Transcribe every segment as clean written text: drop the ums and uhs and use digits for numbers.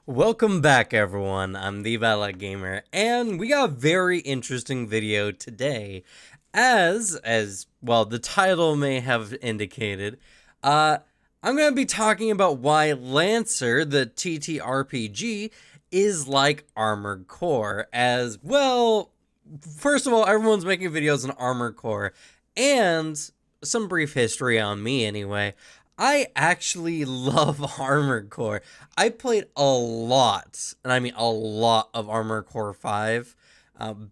Welcome back, everyone. I'm the Vala Gamer, and we got a very interesting video today. As well, the title may have indicated. I'm gonna be talking about why Lancer, the TTRPG, is like Armored Core. As well, first of all, everyone's making videos on Armored Core, and some brief history on me, anyway. I actually love Armored Core. I played a lot, and I mean a lot of Armored Core 5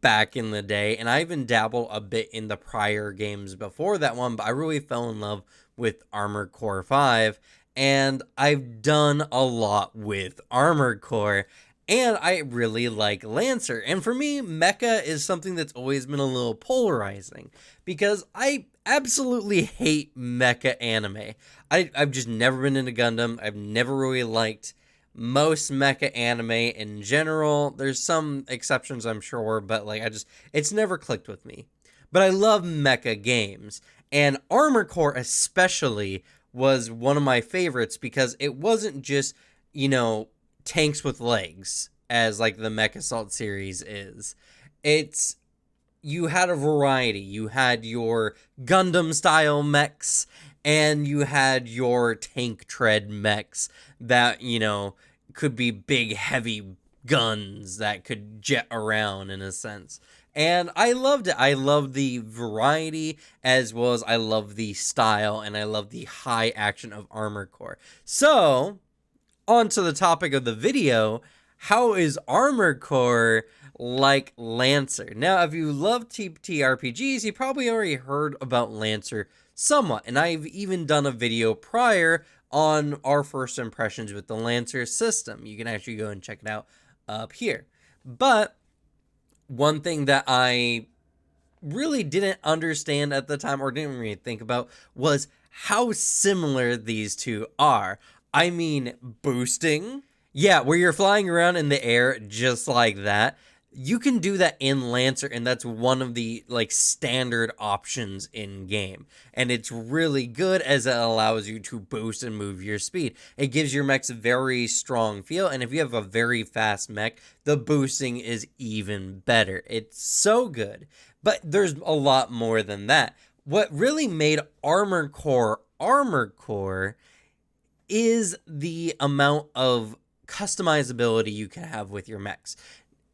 back in the day, and I even dabbled a bit in the prior games before that one, but I really fell in love with Armored Core 5, and I've done a lot with Armored Core, and I really like Lancer. And for me, mecha is something that's always been a little polarizing because I absolutely hate mecha anime. I've just never been into Gundam. I've never really liked most mecha anime in general. There's some exceptions, I'm sure, but it's never clicked with me. But I love mecha games, and Armored Core especially was one of my favorites because it wasn't just, tanks with legs as like the Mech Assault series is. It's You had a variety. You had your Gundam style mechs, and you had your tank tread mechs that, could be big, heavy guns that could jet around in a sense. And I loved it. I love the variety as well as I love the style and I love the high action of Armored Core. So, on to the topic of the video. How is Armored Core like Lancer? Now, if you love TTRPGs, you probably already heard about Lancer somewhat, and I've even done a video prior on our first impressions with the Lancer system. You can actually go and check it out up here. But one thing that I really didn't understand at the time or didn't really think about was how similar these two are. I mean, boosting. Yeah, where you're flying around in the air just like that. You can do that in Lancer, and that's one of the standard options in game. And it's really good as it allows you to boost and move your speed. It gives your mechs a very strong feel, and if you have a very fast mech, the boosting is even better. It's so good. But there's a lot more than that. What really made Armored Core is the amount of customizability you can have with your mechs.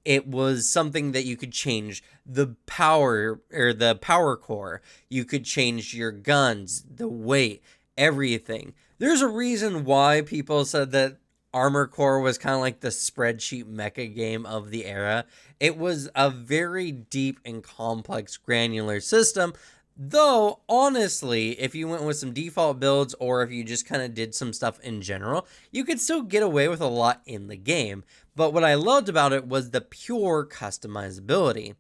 It was something that you could change the power or the power core. You could change your guns, the weight, everything. There's a reason why people said that Armored Core was kind of like the spreadsheet mecha game of the era. It was a very deep and complex granular system. Though, honestly, if you went with some default builds or if you just kind of did some stuff in general, you could still get away with a lot in the game. But what I loved about it was the pure customizability.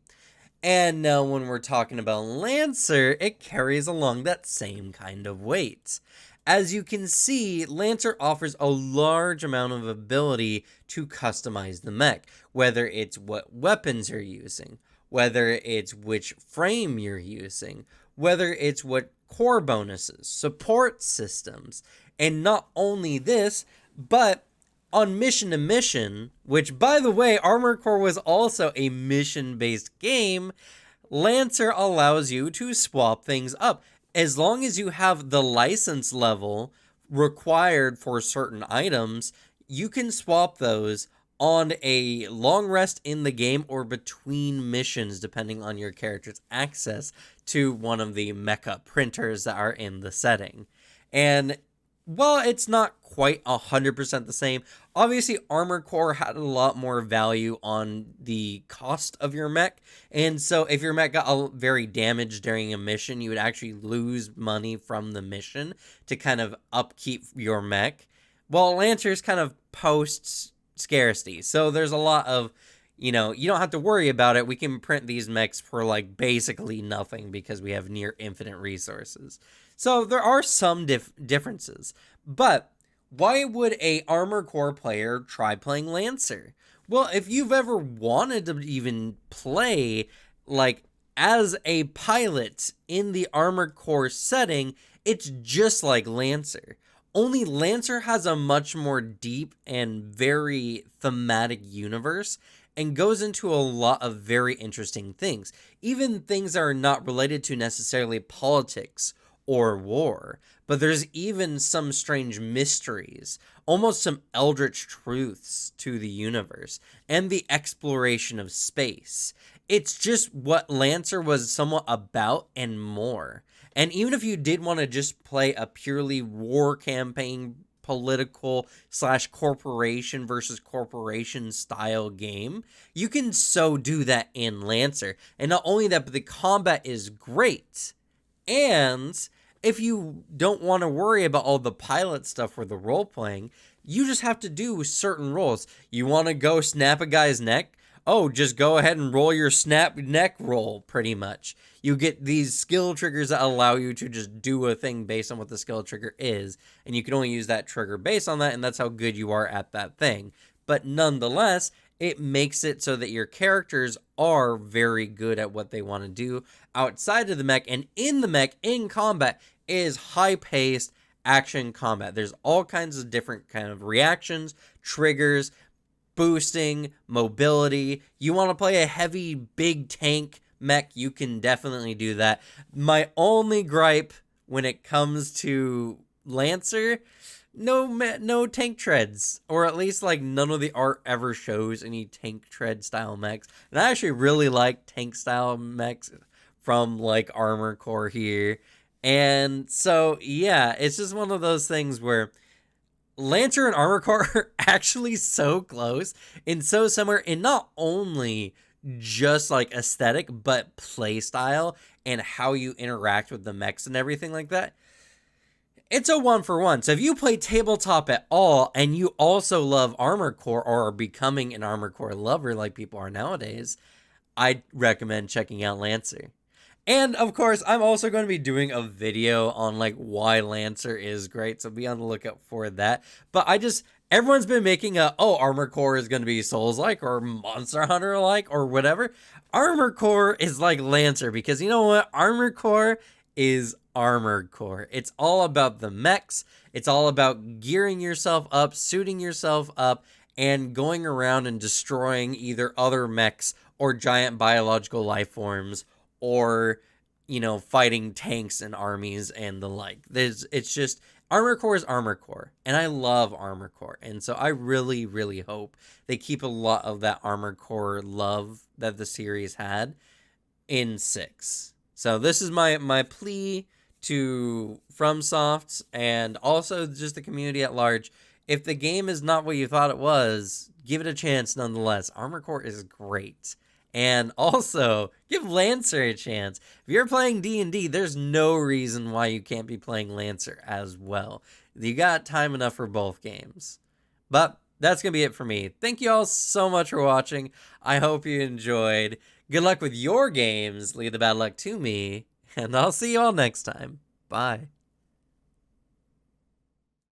And now when we're talking about Lancer, it carries along that same kind of weight. As you can see, Lancer offers a large amount of ability to customize the mech, whether it's what weapons you're using, whether it's which frame you're using, whether it's what core bonuses, support systems, and not only this, but on mission to mission, which by the way, Armored Core was also a mission-based game, Lancer allows you to swap things up. As long as you have the license level required for certain items, you can swap those on a long rest in the game or between missions, depending on your character's access to one of the mecha printers that are in the setting. And while it's not quite 100% the same, obviously Armored Core had a lot more value on the cost of your mech. And so if your mech got very damaged during a mission, you would actually lose money from the mission to kind of upkeep your mech. While Lancer's kind of posts scarcity. So there's a lot of, you don't have to worry about it. We can print these mechs for basically nothing because we have near infinite resources. So there are some differences. But why would a Armored Core player try playing Lancer? Well, if you've ever wanted to even play as a pilot in the Armored Core setting, it's just like Lancer. Only Lancer has a much more deep and very thematic universe and goes into a lot of very interesting things, even things that are not related to necessarily politics or war. But there's even some strange mysteries, almost some eldritch truths to the universe and the exploration of space. It's just what Lancer was somewhat about and more. And even if you did want to just play a purely war campaign, political slash corporation versus corporation style game, you can so do that in Lancer. And not only that, but the combat is great. And if you don't want to worry about all the pilot stuff or the role playing, you just have to do certain roles. You want to go snap a guy's neck? Oh, just go ahead and roll your snap neck roll, pretty much. You get these skill triggers that allow you to just do a thing based on what the skill trigger is, and you can only use that trigger based on that, and that's how good you are at that thing. But nonetheless, it makes it so that your characters are very good at what they want to do outside of the mech, and in the mech, in combat, is high-paced action combat. There's all kinds of different kind of reactions, triggers, boosting, mobility. You want to play a heavy, big tank mech, you can definitely do that. My only gripe when it comes to Lancer, no tank treads, or at least like none of the art ever shows any tank tread style mechs. And I actually really like tank style mechs from like Armored Core here. And so yeah, it's just one of those things where Lancer and Armored Core are actually so close and so similar in not only just like aesthetic, but play style and how you interact with the mechs and everything like that. It's a 1-for-1. So if you play tabletop at all and you also love Armored Core or are becoming an Armored Core lover like people are nowadays, I'd recommend checking out Lancer. And of course, I'm also going to be doing a video on like why Lancer is great, so be on the lookout for that. But everyone's been making Armored Core is going to be Souls-like or Monster Hunter-like or whatever. Armored Core is like Lancer because you know what? Armored Core is Armored Core. It's all about the mechs. It's all about gearing yourself up, suiting yourself up, and going around and destroying either other mechs or giant biological life forms, or, you know, fighting tanks and armies and the like. It's just, Armored Core is Armored Core, and I love Armored Core, and so I really, really hope they keep a lot of that Armored Core love that the series had in 6. So this is my plea to FromSoft, and also just the community at large. If the game is not what you thought it was, give it a chance nonetheless. Armored Core is great. And also, give Lancer a chance. If you're playing D&D, there's no reason why you can't be playing Lancer as well. You got time enough for both games. But that's going to be it for me. Thank you all so much for watching. I hope you enjoyed. Good luck with your games. Leave the bad luck to me. And I'll see you all next time. Bye.